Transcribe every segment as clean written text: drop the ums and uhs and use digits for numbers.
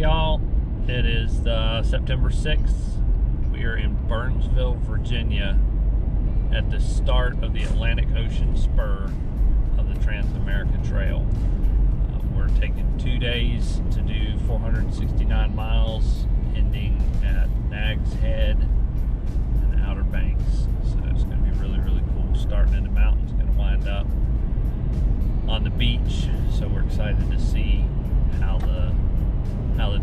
y'all. It is September 6th. We are in Burnsville, Virginia at the start of the Atlantic Ocean Spur of the Trans-America Trail. We're taking 2 days to do 469 miles, ending at Nags Head and Outer Banks. So it's going to be really, really cool. Starting in the mountains, going to wind up on the beach. So we're excited to see how the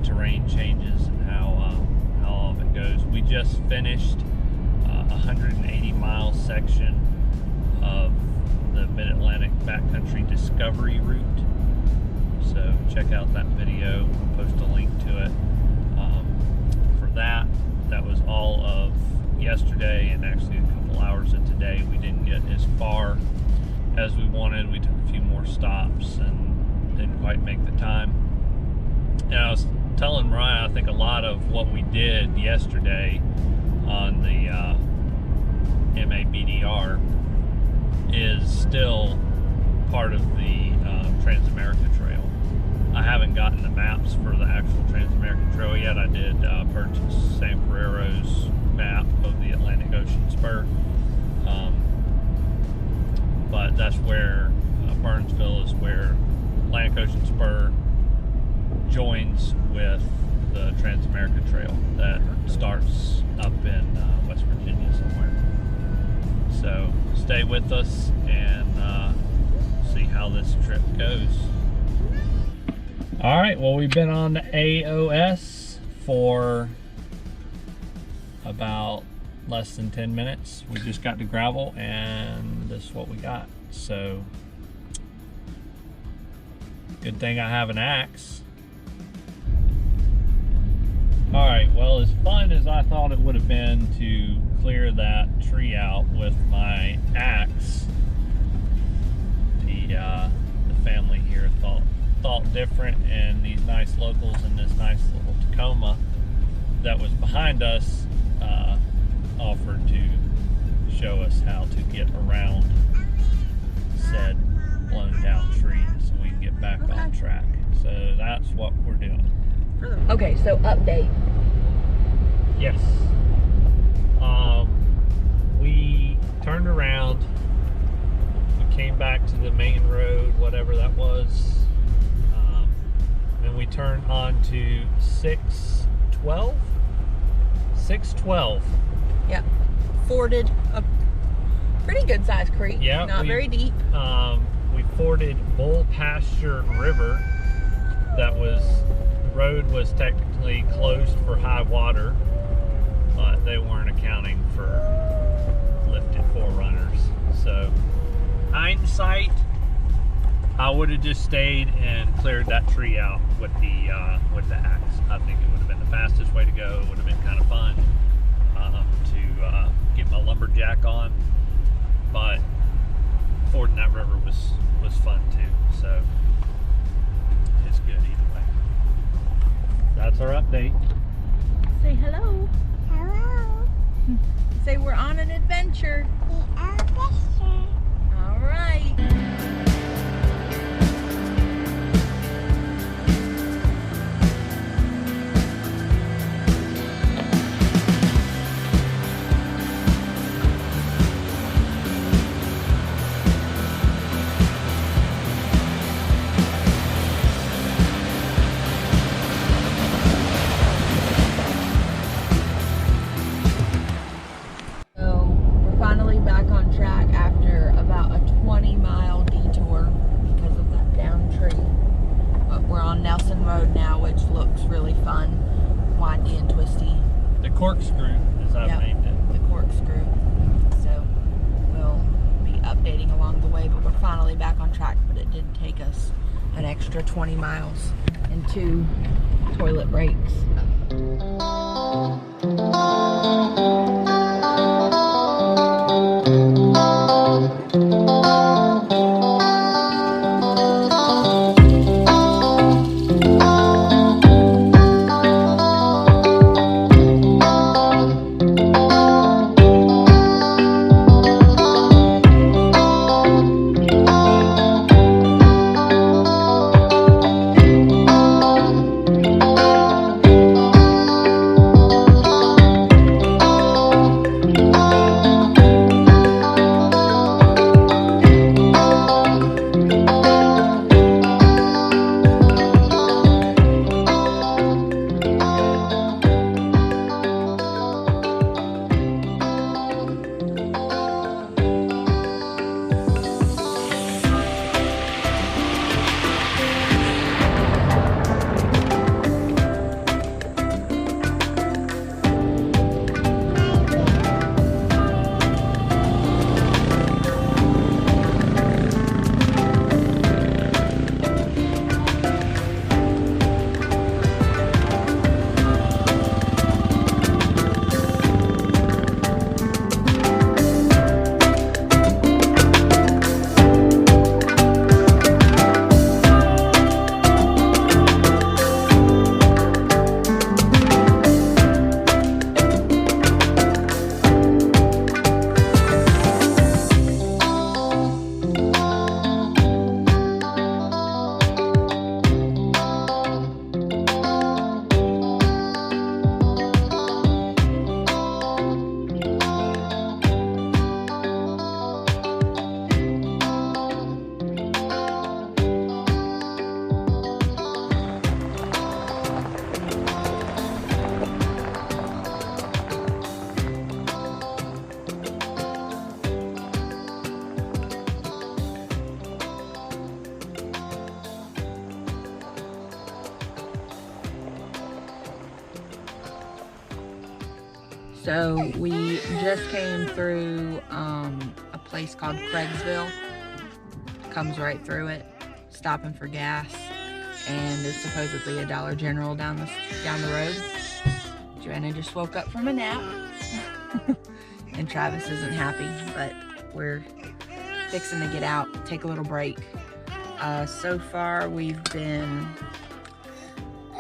terrain changes and how all of it goes. We just finished a 180-mile section of the Mid-Atlantic Backcountry Discovery Route. So check out that video. I'll post a link to it. For that was all of yesterday and actually a couple hours of today. We didn't get as far as we wanted. We took a few more stops and didn't quite make the time. And I was telling Mariah, I think a lot of what we did yesterday on the MABDR is still part of the Trans-America Trail. I haven't gotten the maps for the actual Trans-America Trail yet. I did purchase Sam Ferrero's map of the Atlantic Ocean Spur. But that's where Burnsville is where Atlantic Ocean Spur joins with the Trans-America Trail that starts up in West Virginia somewhere. So stay with us and see how this trip goes. All right, well, we've been on the AOS for about less than 10 minutes. We just got to gravel and this is what we got. So good thing I have an axe. All right, well, as fun as I thought it would have been to clear that tree out with my axe, the family here thought different, and these nice locals in this nice little Tacoma that was behind us offered to show us how to get around said blown down tree so we can get back on track. So that's what we're doing. Okay, so update. Yes. We turned around. We came back to the main road, whatever that was. And we turned on to 612. 612. Yep. Forded a pretty good sized creek. Yeah. Not very deep. We forded Bull Pasture River. The road was technically closed for high water, but they weren't accounting for lifted 4runners. So, hindsight, I would have just stayed and cleared that tree out with the axe. I think it would have been the fastest way to go. It would have been kind of fun to get my lumberjack on, but fording that river was fun too. So it's good either way. That's our update. Say hello. Hello. Say we're on an adventure. The adventure. All right. Back on track after about a 20-mile detour because of that down tree. But we're on Nelson Road now, which looks really fun, windy and twisty. The corkscrew, as I've named it. The corkscrew. So we'll be updating along the way, but we're finally back on track. But it did take us an extra 20 miles and 2 toilet breaks. So we just came through a place called Craigsville. Comes right through it, stopping for gas, and there's supposedly a Dollar General down the road. Joanna just woke up from a nap, and Travis isn't happy, but we're fixing to get out, take a little break. So far we've been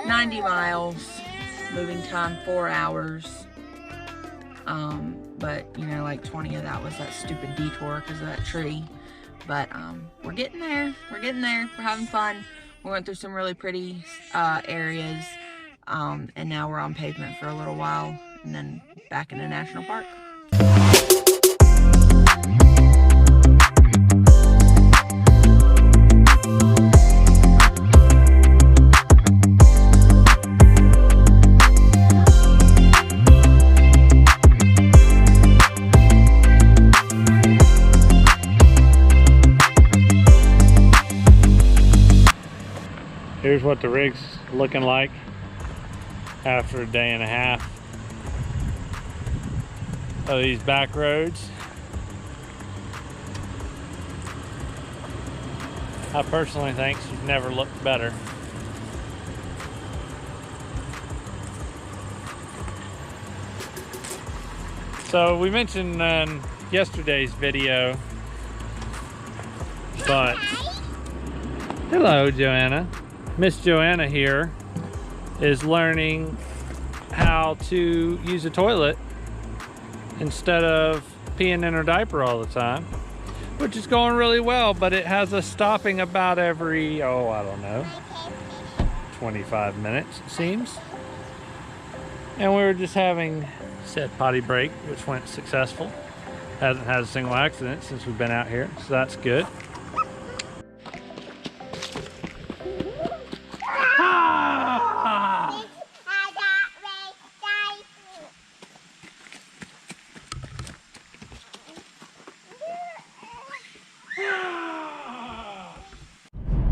90 miles, moving time 4 hours. But you know, like 20 of that was that stupid detour because of that tree. But we're getting there. We're having fun. We went through some really pretty areas, and now we're on pavement for a little while, and then back into national park. Here's what the rig's looking like after a day and a half of these back roads. I personally think she's never looked better. So we mentioned in yesterday's video, but hello, Joanna. Miss Joanna here is learning how to use a toilet instead of peeing in her diaper all the time, which is going really well, but it has us stopping about every, oh, I don't know, 25 minutes, it seems. And we were just having said potty break, which went successful. Hasn't had a single accident since we've been out here, so that's good.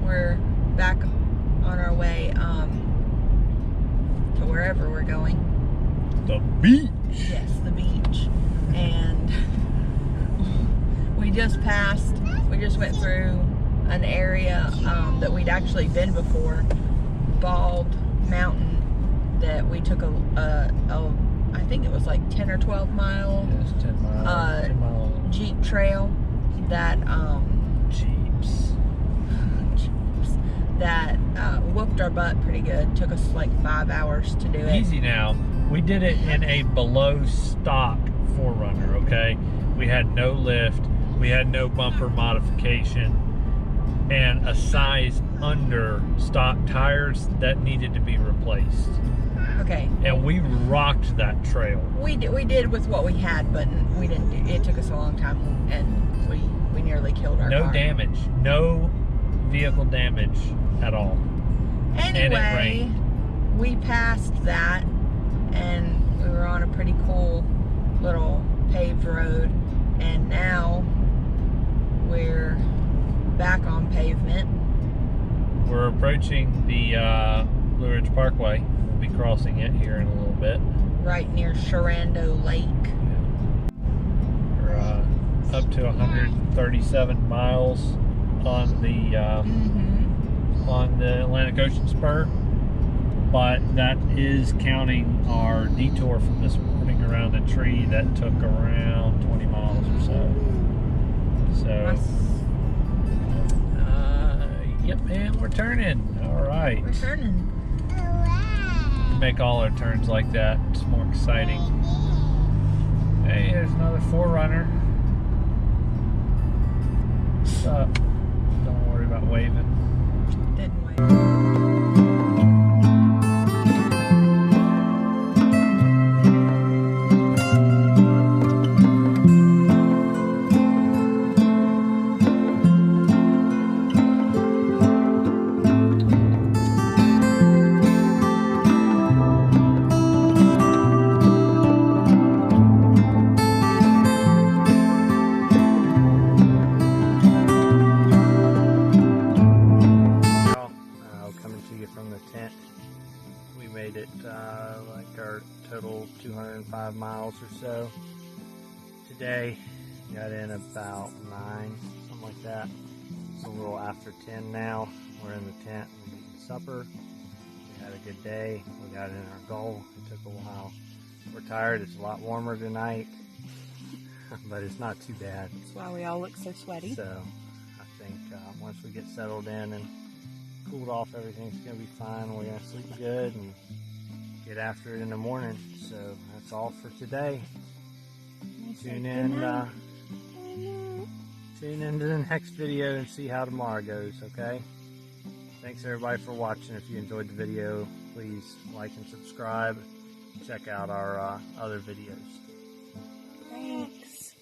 We're back on our way to wherever we're going. The beach. Yes, the beach. And we just went through an area that we'd actually been before, Bald Mountain, that we took I think it was like 10 or 12 mile, Yes, 10 mile Jeep trail that Jeeps. that whooped our butt pretty good. Took us like 5 hours to do it. Easy now. We did it in a below stock 4runner, okay? We had no lift, we had no bumper modification, and a size under stock tires that needed to be replaced. Okay. And we rocked that trail. We did with what we had, but we didn't. It took us a long time, and we nearly killed our No car. damage, no vehicle damage at all. And it Anyway, rained. we passed that, and we were on a pretty cool little paved road, and now we're back on pavement. We're approaching the Blue Ridge Parkway. We'll be crossing it here in a little bit. Right near Sharando Lake. We're up to 137 miles on the Atlantic Ocean Spur, but that is counting our detour from this morning around a tree that took around 20 miles or so. So, yep, and we're turning. All right. We're turning. Make all our turns like that. It's more exciting. Hey, there's another 4runner. What's up? Don't worry about waving. Didn't we? good day. Got in about 9, something like that. It's a little after 10 now. We're in the tent and eating supper. We had a good day. We got in our goal. It took a while. We're tired. It's a lot warmer tonight, but it's not too bad. That's why we all look so sweaty. So I think once we get settled in and cooled off, everything's going to be fine. We're going to sleep good and get after it in the morning. So that's all for today. Tune in. Tune into the next video and see how tomorrow goes, okay? Thanks everybody for watching. If you enjoyed the video, please like and subscribe. Check out our other videos. Thanks.